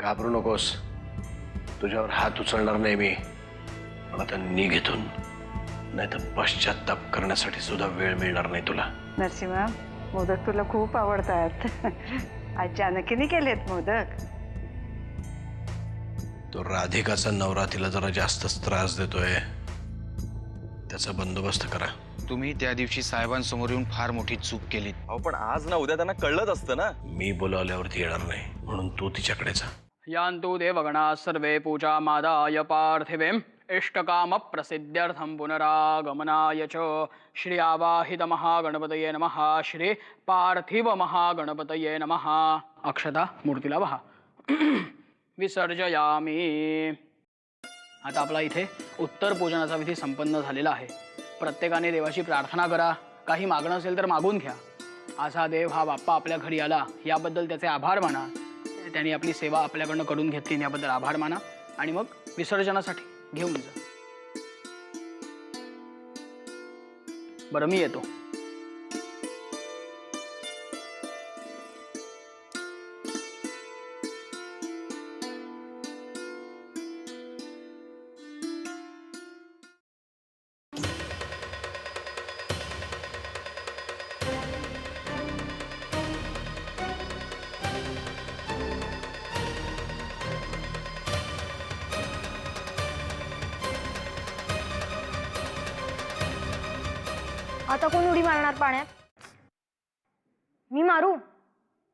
घाबरू नकोस, तुझ्यावर हात उचलणार नाही मी, पण आता निघ इथून, नाहीतर पश्चाताप करण्यासाठी सुद्धा वेळ मिळणार नाही तुला. नरसिंहा, मोदक तुला खूप आवडतात. आज जानकीने केलेत मोदक. तो राधिकाचा नवरा तिला जरा जास्तच त्रास देतोय, त्याचा बंदोबस्त करा. तुम्ही त्या दिवशी साहेबांसमोर येऊन फार मोठी चूक केलीत. अहो पण आज ना उद्या त्यांना कळलंच असतं ना. मी बोलावल्यावरती येणार नाही, म्हणून तू तिच्याकडे जा. यान्तु देवगणाः सर्वे पूजामादाय पार्थिवीम् इष्टकाम प्रसिद्ध्यर्थं पुनरागमनाय च श्री आवाहित महागणपतये नमः. श्री पार्थिव महागणपतये नमः. अक्षता मूर्तीला वहा. विसर्जयामी. आता आपला इथे उत्तर पूजनाचा विधी संपन्न झालेला आहे. प्रत्येकाने देवाची प्रार्थना करा. काही मागणं असेल तर मागून घ्या. असा देव हा बाप्पा आपल्या घरी आला याबद्दल त्याचे आभार माना. त्यांनी आपली सेवा आपल्याकडनं करून घेतली याबद्दल आभार माना आणि मग विसर्जनासाठी घेऊन जा. बरं, मी येतो. आता कोण उडी मारणार पाण्यात? मी मारू?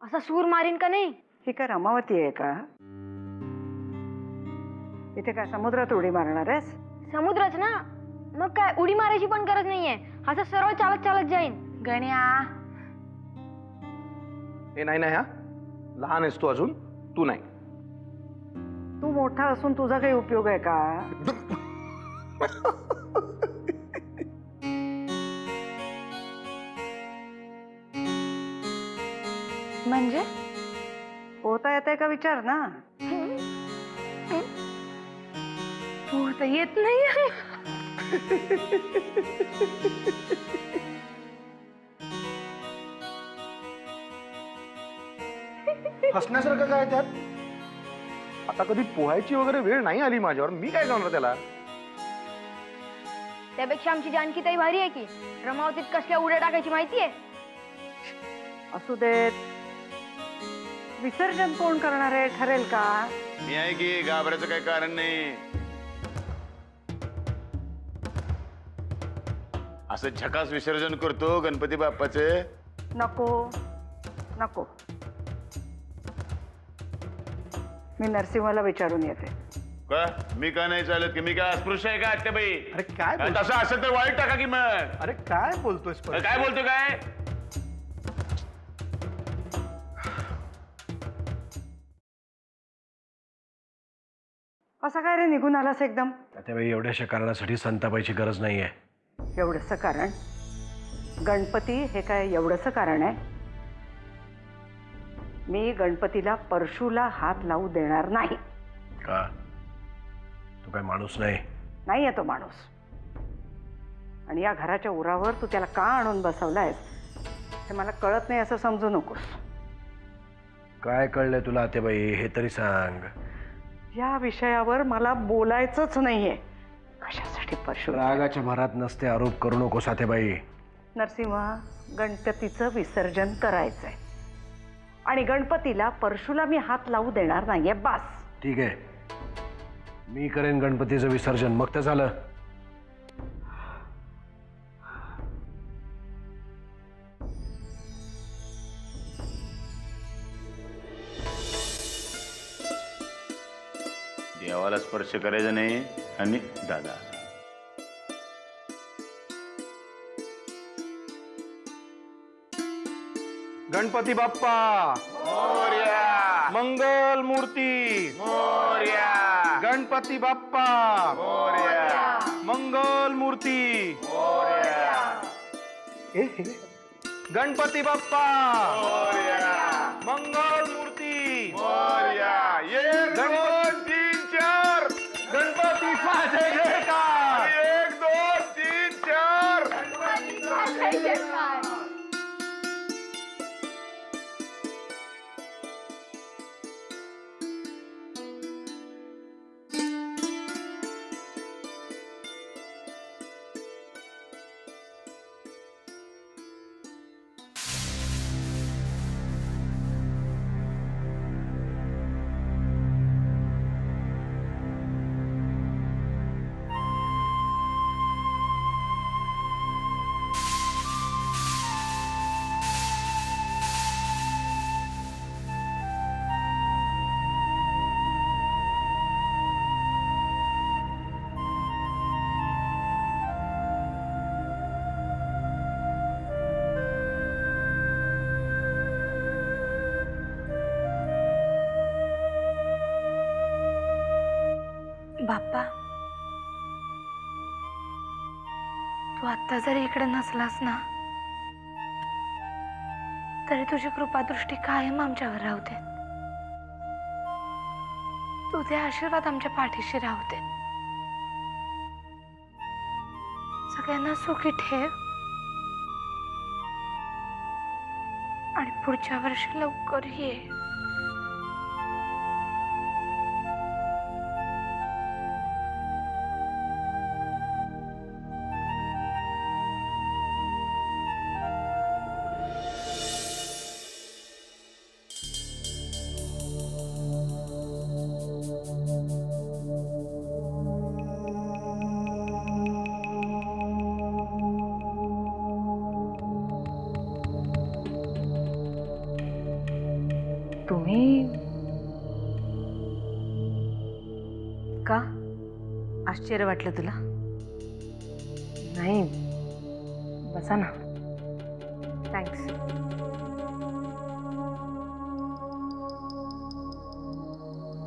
असा सूर मारीन का नाही? ही काय रमावती आहे का? इथे काय समुद्रात उडी मारणार आहेस? समुद्रच ना, मग काय उडी मारायची पण गरज नाहीये. असं सरळ चालत चालत जाईन. गण्या, ए नाही नाही, हा लहान आहेस तू अजून, तू नाही. तू मोठा असून तुझा काही उपयोग आहे का? म्हणजे पोहता येतंय का विचार ना. पोहता येत नाही. हसण्यासारखं काय त्यात? आता कधी पोहायची वगैरे वेळ नाही आली माझ्यावर, मी काय करणार त्याला? त्यापेक्षा आमची जानकी ताई भारी आहे की. रमावतीत कसल्या उड्या टाकायची माहितीये? असू देत. विसर्जन कोण करणार आहे ठरेल का? मी आहे की, घाबरायचं काही कारण नाही. असं झकास विसर्जन करतो गणपती बाप्पाचे. नको नको, मी नरसिंहाला विचारून येते. का मी का नाही चालत की? मी काय अस्पृश्य आहे का आत्याबाई? अरे काय काय तसं असेल तर वाईट टाका की मग. अरे काय बोलतोयस? काय बोलतो काय? असं काय रे निघून आलास एकदम? त्यावेळी एवढ्याशा कारणासाठी संतापायची गरज नाहीये. एवढंसं कारण? गणपती हे काय एवढंसं कारण आहे? मी गणपतीला परशूला हात लावू देणार नाही. का? तू काय माणूस नाही? नाही आहे तो माणूस. आणि या घराच्या उरावर तू त्याला का आणून बसवलायस हे मला कळत नाही असं समजू नकोस. काय कळलंय तुला आतेबाई, हे तरी सांग. या विषयावर मला बोलायचंच नाहीये. कशासाठी परशू? रागाच्या भरात नसते आरोप करू नकोस आतेबाई. नरसिंहा, गणपतीचं विसर्जन करायचंय आणि गणपतीला परशूला मी हात लावू देणार नाहीये. बास. ठीक आहे, मी करेन गणपतीचं विसर्जन, मग तर झालं. देवाला स्पर्श करायचा नाही. आणि दादा, गणपती बाप्पा मोरया, मंगल मूर्ती मोरया, गणपती बाप्पा मोरया, मंगल मूर्ती मोरया, ए, हे घे. गणपती बाप्पा मोरया, मंगल मूर्ती मोरया. एक दोन तीन चार. गणपतीचा जय जयकार. 1 2 3 4. बाप्पा, तू आत्ता जरी इकडे नसलास ना तरी तुझी कृपादृष्टी कायम आमच्यावर राहते. तुझे आशीर्वाद आमच्या पाठीशी राहते. सगळ्यांना सुखी ठेव आणि पुढच्या वर्षी लवकर ये. तुम्ही का आश्चर्य वाटलं तुला? नाही, बसा ना. थँक्स.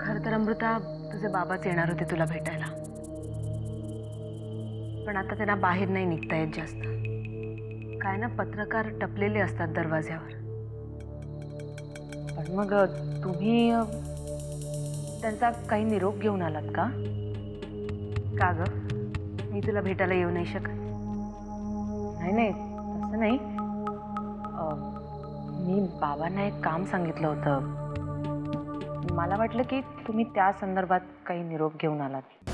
खरं तर अमृता, तुझे बाबाच येणार होते तुला भेटायला, पण आता त्यांना बाहेर नाही निघता येत जास्त. काय ना, पत्रकार टपलेले असतात दरवाज्यावर. पण मग तुम्ही त्यांचा काही निरोप घेऊन आलात का? का ग, मी तुला भेटायला येऊ नाही शकत? नाही नाही, तसं नाही. मी बाबांना एक काम सांगितलं होतं. मला वाटलं की तुम्ही त्या संदर्भात काही निरोप घेऊन आलात.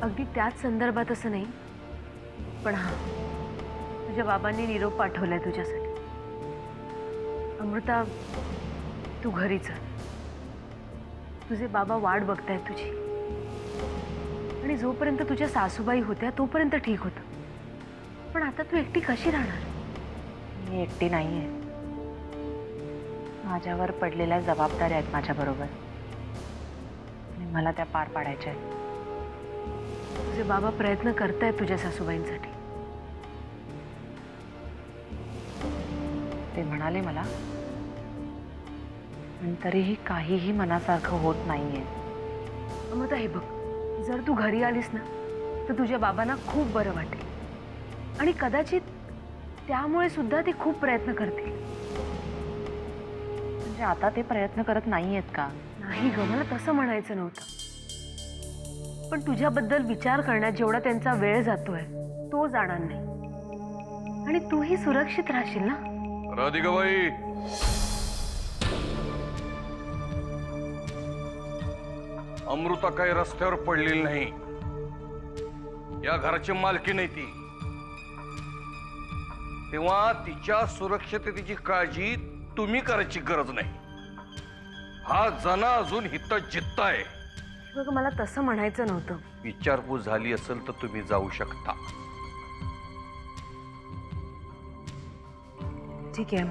अगदी त्याच संदर्भात असं नाही, पण हां, तुझ्या बाबांनी निरोप पाठवलाय तुझ्यासाठी. अमृता, तू घरी चल. तुझे बाबा वाट बघतायत तुझी, आणि जोपर्यंत तुझ्या सासूबाई होत्या तोपर्यंत ठीक होतं. पण आता तू एकटी कशी राहणार? मी एकटी नाही आहे. माझ्यावर पडलेल्या जबाबदाऱ्या आहेत माझ्याबरोबर, आणि मला त्या पार पाडायच्या आहेत. तुझे बाबा प्रयत्न करतायत तुझ्या सासूबाईंसाठी. ते म्हणाले मला, पण तरीही काहीही मनासारखं होत नाहीये. अमृता, हे बघ, जर तू घरी आलीस ना तर तुझ्या बाबांना खूप बरं वाटेल, आणि कदाचित त्यामुळे सुद्धा ते खूप प्रयत्न करतील. म्हणजे आता ते प्रयत्न करत नाहीयेत का? नाही ग, मला तसं म्हणायचं नव्हतं. पण तुझ्याबद्दल विचार करण्यात जेवढा त्यांचा वेळ जातोय तो जाणार नाही, आणि तूही सुरक्षित राहशील ना. राधिकाबाई, अमृता काही रस्त्यावर पडलेली नाही. या घराची मालकी नाही ती. तेव्हा तिच्या सुरक्षिततेची काळजी तुम्ही करायची गरज नाही. हा जना अजून हित जित्त आहे. बघ, मला तसं म्हणायचं नव्हतं. विचारपूस झाली असेल तर तुम्ही जाऊ शकता. ठीक आहे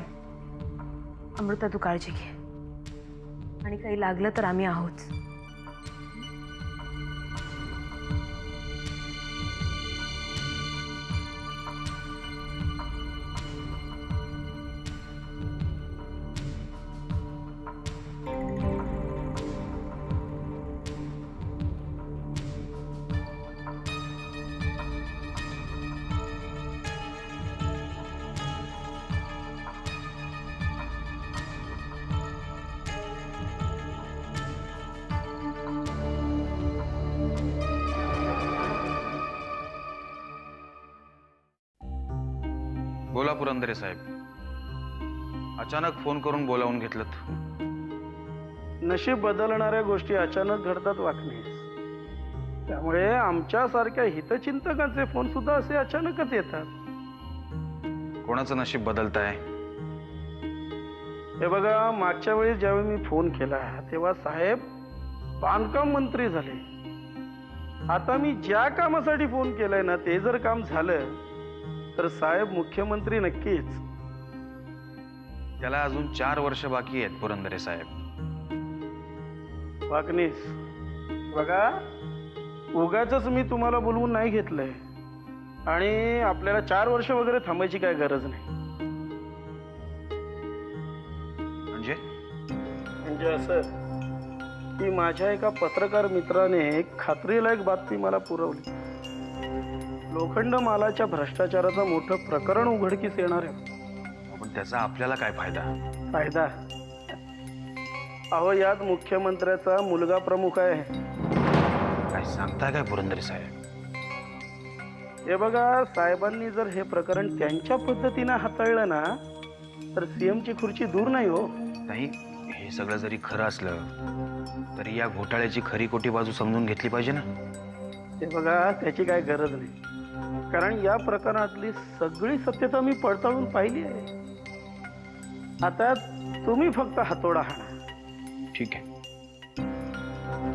अमृता, तू काळजी घे, आणि काही लागलं तर आम्ही आहोत. बोला पुरंदरे साहेब, अचानक फोन करून बोलावून घेतलं. नशीब बदलणाऱ्या गोष्टी अचानक घडतात वाकणे. त्यामुळे आमच्यासारख्या हितचिंतकांचे फोन सुद्धा असे अचानकच येतात. कोणाचं नशीब बदलताय? हे बघा, मागच्या वेळी ज्यावेळी मी फोन केला तेव्हा साहेब बांधकाम मंत्री झाले. आता मी ज्या कामासाठी फोन केलाय ना ते जर काम झालं तर साहेब मुख्यमंत्री नक्कीच. त्याला अजून 4 वर्ष बाकी आहेत पुरंदरे साहेब. वाकणीस बघा, उगाचच मी तुम्हाला बोलवून नाही घेतलंय, आणि आपल्याला 4 वर्ष वगैरे थांबायची काय गरज नाही. म्हणजे म्हणजे असं की माझ्या एका पत्रकार मित्राने खात्रीलायक बातमी मला पुरवली. लोखंड मालाच्या भ्रष्टाचाराचं मोठं प्रकरण उघडकीस येणार आहे. पण त्याचा आपल्याला काय फायदा? फायदा? अहो, यात मुख्यमंत्र्याचा मुलगा प्रमुख आहे. काय सांगताय काय पुरंदरे साहेब? हे बघा, साहेबांनी जर हे प्रकरण त्यांच्या पद्धतीनं हाताळलं ना तर सीएमची खुर्ची दूर नाही हो. नाही, हे सगळं जरी खरं असलं तरी या घोटाळ्याची खरी खोटी बाजू समजून घेतली पाहिजे ना. हे बघा, त्याची काय गरज नाही, कारण या प्रकरणातली सगळी सत्यता मी पडताळून पाहिली आहे. आता तुम्ही फक्त हातोडा हाणा. ठीक आहे,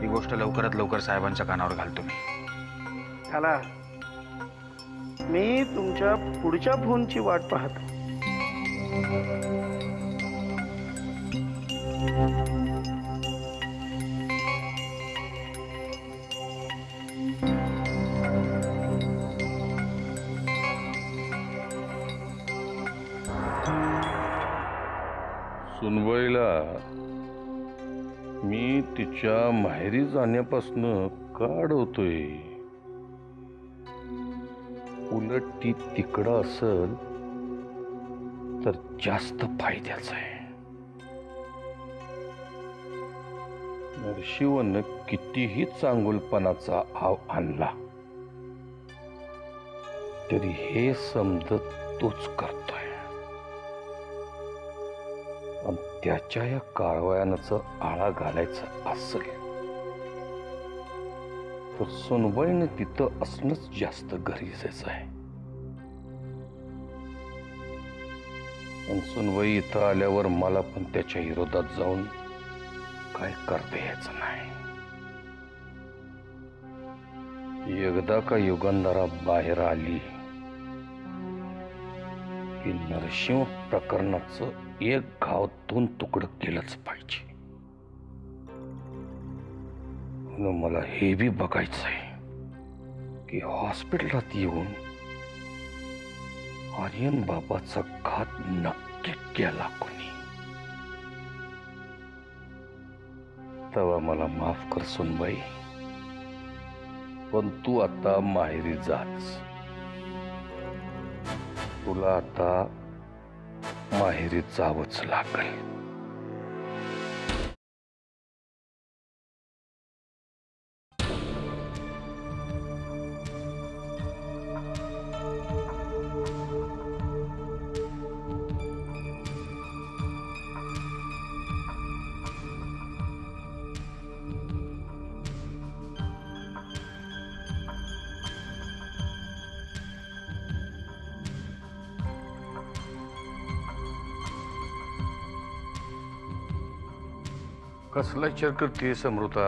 ही गोष्ट लवकरात लवकर साहेबांच्या कानावर घालतो मी. घाला. मी तुमच्या पुढच्या फोनची वाट पाहतो. सुनबाईला मी तिच्या माहेरी जाण्यापासून का अडवतोय? उलट ती तिकडं असल तर जास्त फायद्याचं आहे. नरशिवनं कितीही चांगुलपणाचा आव आणला तरी हे समजत तोच करतोय. आणि त्याच्या या कारवायाचं आळा घालायचं असेल तर सुनबाईने तिथं असणंच जास्त गरजेचं आहे. आणि सुनबाई इथं आल्यावर मला पण त्याच्या विरोधात जाऊन काय करता यायचं नाही. एकदा का युगंधरा बाहेर आली की नरसिंह प्रकरणाचं एक घाव दोन तुकडं केलंच पाहिजे. म्हणून मला हे बी बघायचं आहे की हॉस्पिटलात येऊन आर्यन बाबाचा घात नक्की केला कोणी. तेव्हा मला माफ कर सुनबाई, पण तू आता माहेरी जाच. तुला आता माहेरी जावंच लागेल. कसला विचार करतेस अमृता?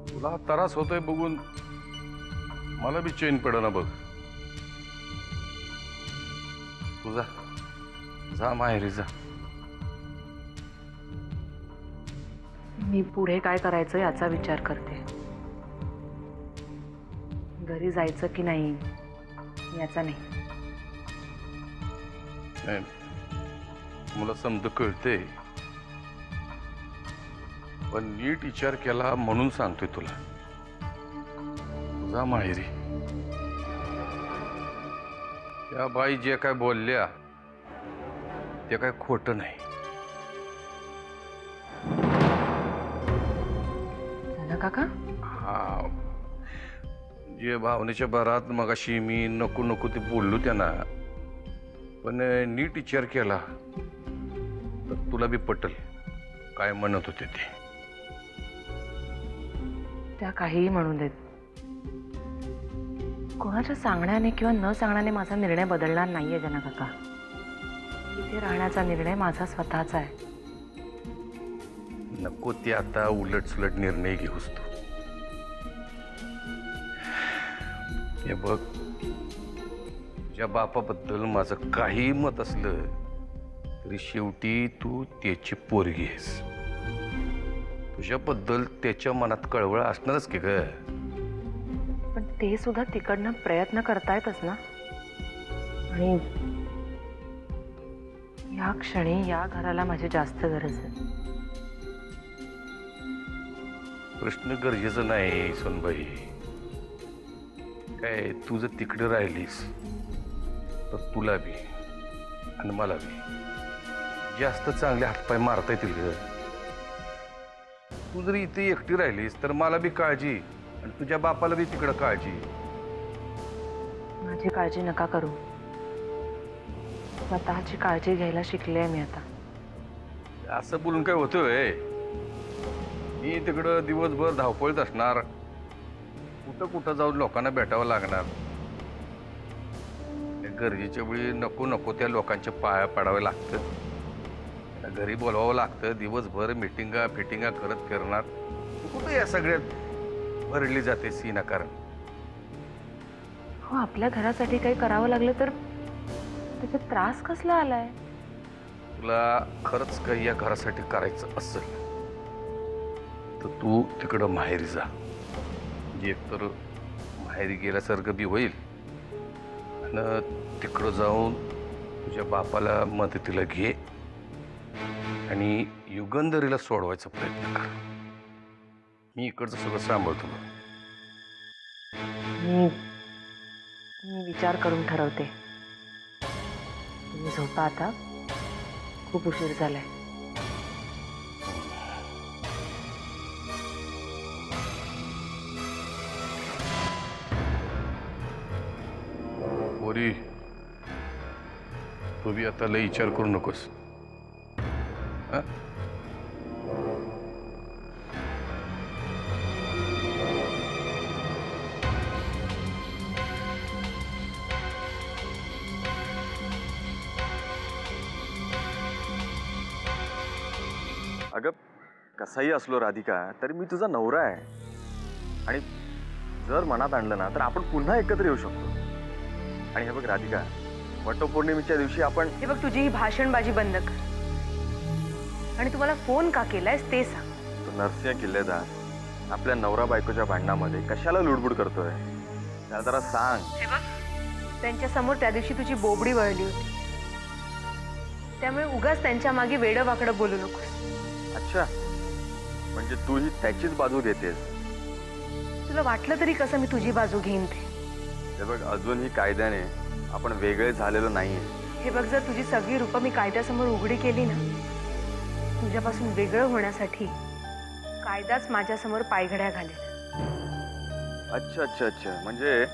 तुला त्रास होतोय बघून मला बी चैन पडेना बघ. तुझा जा माहेरी जा. मी पुढे काय करायचं याचा विचार करते. घरी जायचं की नाही याचा नाही. नाही, मला समज कळते, पण नीट विचार केला म्हणून सांगतोय तुला. जा माहेरी. त्या बाई जे काय बोलल्या ते काय खोटं नाही. झालं काका? हा, जे भावनेच्या भरात मगाशी मी नको नको ते बोललो त्यांना, पण नीट विचार केला तर तुला बी पटल काय म्हणत होते ते. त्या काहीही म्हणू देत. कोणाच्या सांगण्याने किंवा न सांगण्याने माझा निर्णय बदलणार नाहीये जना काका. इथे राहण्याचा निर्णय माझा स्वतःचा आहे. नको ते आता उलट सुलट निर्णय घेऊस तू. हे बघ, तुझ्या बापाबद्दल माझं काही मत असलं तरी शेवटी तू त्याची पोरगी आहेस. तुझ्याबद्दल त्याच्या मनात कळवळ असणारच की ग. पण ते सुद्धा तिकडनं प्रयत्न करतायतच ना. आणि या क्षणी या घराला माझी जास्त गरज आहे. प्रश्न गरजेचं नाही सोनबाई. काय तू जर तिकडे राहिलीस तर तुला बी आणि मला बी जास्त चांगले हातपाय मारता येतील ग. तू जरी इथे एकटी राहिलीस तर मला बी काळजी आणि तुझ्या बापाला बी तिकडं काळजी. माझी काळजी नका करू. स्वतःची काळजी घ्यायला शिकले मी आता. असं बोलून काय होतोय? मी तिकडं दिवसभर धावपळीत असणार, कुठं कुठं जाऊन लोकांना भेटावं लागणार. गरजेच्या वेळी नको नको त्या लोकांच्या पाया पडावे लागतं, घरी बोलवावं लागतं. दिवसभर मिटिंगा फिटिंगा करत फिरणार. कुठं या सगळ्यात भरली जाते सीनाकारण. हो, आपल्या घरासाठी काही करावं लागलं तर त्याचा त्रास कसला आलाय? तुला खरंच काही या घरासाठी करायचं असेल तर तू तिकडं माहेरी जा. म्हणजे एकतर माहेरी गेल्यासारखं बी होईल आणि तिकडं जाऊन तुझ्या बापाला मदतीला घे आणि युगंधरीला सोडवायचा प्रयत्न कर. मी इकडचं सगळं सांभाळतो. मी विचार करून ठरवते. तुम्ही झोपा आता, खूप उशीर झालाय. पोरी, तू बी आता लय विचार करू नकोस. हा? अगं कसाही असलो राधिका तरी मी तुझा नवरा आहे आणि जर मनात आणलं ना तर आपण पुन्हा एकत्र येऊ शकतो. आणि हे बघ राधिका, वटपौर्णिमेच्या दिवशी आपण हे बघ, तुझी ही भाषणबाजी बंद कर आणि तुम्हाला फोन का केलायस ते सांग. तो नरसिंह किल्लेदार आपल्या नवरा बायकोच्या भांडणामध्ये कशाला लुडबुड करतोय त्याला जरा सांग. हे बघ, त्यांच्या समोर त्या दिवशी तुझी बोबडी वळली होती, त्यामुळे उगाच त्यांच्या मागे वेडं वाकडं बोलू नकोस. अच्छा, म्हणजे तू ही त्याचीच बाजू घेतेस. तुला वाटलं तरी कसं मी तुझी बाजू घेईन ते? हे बघ, अजूनही कायद्याने आपण वेगळे झालेलो नाहीये. हे बघ, जर तुझी सगळी रूपं मी कायद्यासमोर उघडी केली ना, तुझ्यापासून वेगळं होण्यासाठी कायदाच माझ्यासमोर पायघड्या घालेल. अच्छा अच्छा अच्छा, म्हणजे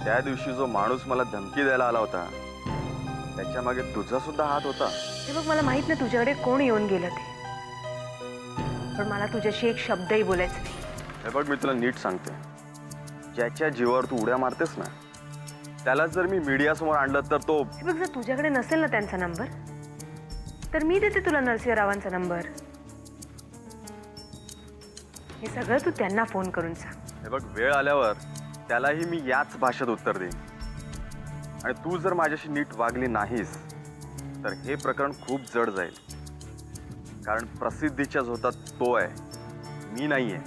त्या दिवशी जो माणूस मला धमकी द्यायला आला होता त्याच्या मागे तुझा सुद्धा हात होता. हे बघ, मला माहित नाही तुझ्याकडे कोण येऊन गेलं ते, पण मला तुझ्याशी एक शब्दही बोलायचं नाही. हे बघ, मी तुला नीट सांगते, ज्याच्या जीवावर तू उड्या मारतेस ना त्याला जर मी मीडिया समोर आणलं तर तो. हे बघ, जर तुझ्याकडे नसेल ना त्यांचा नंबर तर मी देते तुला नरसिंहरावांचा नंबर. हे सगळं तू त्यांना फोन करून सांग. हे बघ, वेळ आल्यावर त्यालाही मी याच भाषेत उत्तर देईन. आणि तू जर माझ्याशी नीट वागली नाहीस तर हे प्रकरण खूप जड जाईल. कारण प्रसिद्धीच्या झोतात तो आहे, मी नाहीये.